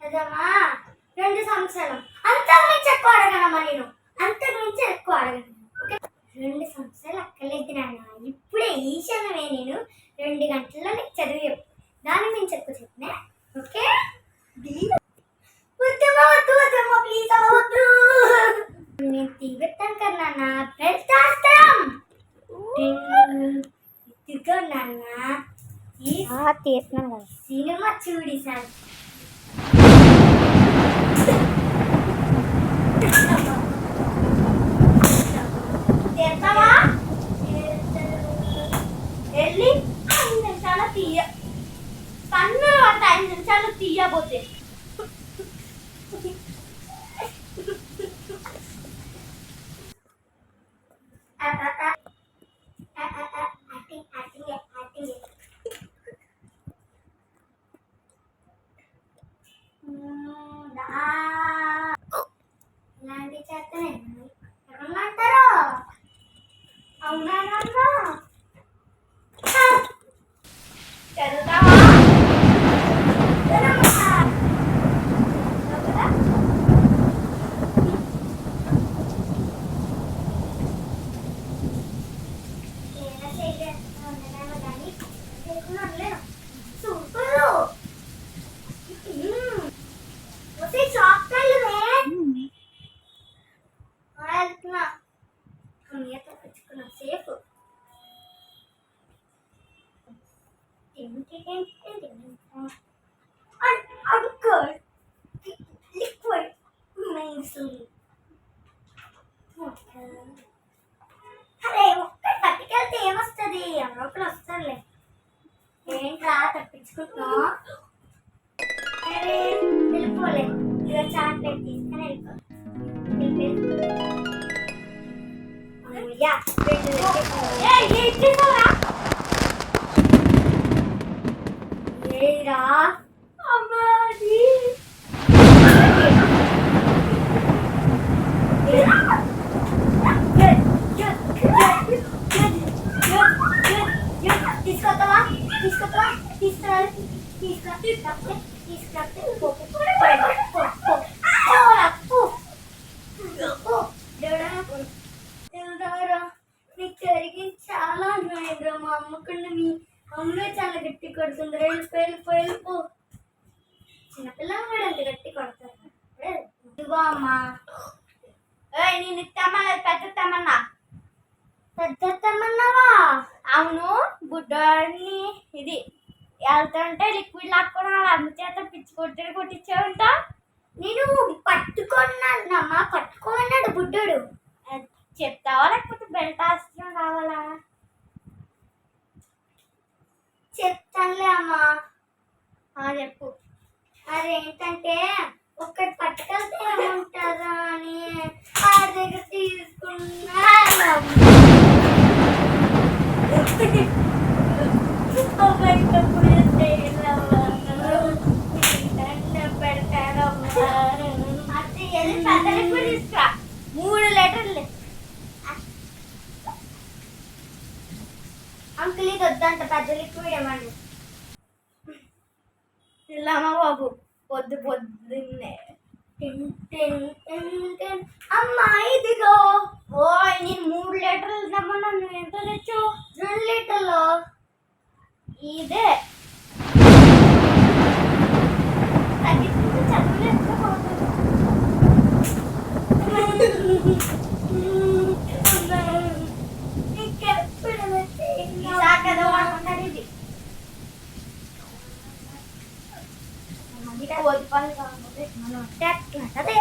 అదమ్మా 2 సంవత్సరాలు అంతకుమించి ఎక్కువ అడగనమ్మా నేను అంతకుమించి ఎక్కువ అడగను ఓకే 2 సంవత్సరాలు అక్కర్లేదు నాన్న ఇప్పుడే ఈ క్షణమే నేను 2 గంటల్లో నీకు చదివి చెప్పు దాని మించి ఎక్కువ చెప్పినా ఓకే వద్దమ్మా ప్లీజ్ అవద్దు నేను తీగెత్తాను కదా నాన్న పెడతాస్తాం ఇదిగో నాన్న తీస్తున్నాను కదా సినిమా చూడి సార్ వెళ్ళి 5 నిమిషాలు తీయ పన్ను 5 నిమిషాలు తీయబోతే ఇలాంటి చేస్తనే ఎవరమ్మంటారు అవునా చదువుతావా సేఫ్ లిక్విడ్ అరే ఒక్క పట్టుకెళ్తే ఏమొస్తుంది ఎవరొకరు వస్తారులే ఏంట్రా తప్పించుకుంటున్నావు అరే వెళ్ళిపోలే ఇక చాక్లెట్ తీసుకొని వెళ్ళిపో ఏరా అమ్మాది తీసుకొస్తావా తీసుకొస్తావా తీసుకొస్తే నీకు జరిగింది చాలా అన్యాయంగా మా అమ్మకుండా మీ అమ్మే చాలా గట్టి కొడుతుంది వెళ్ళిపో చిన్నపిల్లలు కూడా అంత గట్టి కొడతారు ఇదిగో అమ్మా నేను తెమ్మలేదు పెద్ద తెమ్మన్నావా అవును బుడ్డోడిని ఇది వెళ్తుంటే లిక్విడ్ లాక్కోవడం అందుచేత పిచ్చి కొట్టించావంట నేను పట్టుకున్నానమ్మా పట్టుకోన్నాడు బుడ్డోడు చెప్తావా లేకపోతే బెల్ట్ ఆస్ట్రం కావాలా చెప్తానులే అమ్మా చెప్పు అదేంటంటే ఒక్కటి పట్టుకెళ్తే ఏముంటుందా అని ఆ దగ్గర తీసుకున్నాను తీసుకురా 3 లీటర్లు అంకుల్ ఇది వద్దంట పెద్ద లిక్విడ్ ఇవ్వండి ఇల్లమ్మా బాబు పొద్దున్నే అమ్మా ఇదిగో ఓయ్ నేను 3 లీటర్లు తెమ్మన్నా నువ్వు ఎంత తెచ్చావు 2 లీటర్లు ఇదే కోతి పని కాకపోతే మనం అంటే అట్లా అదే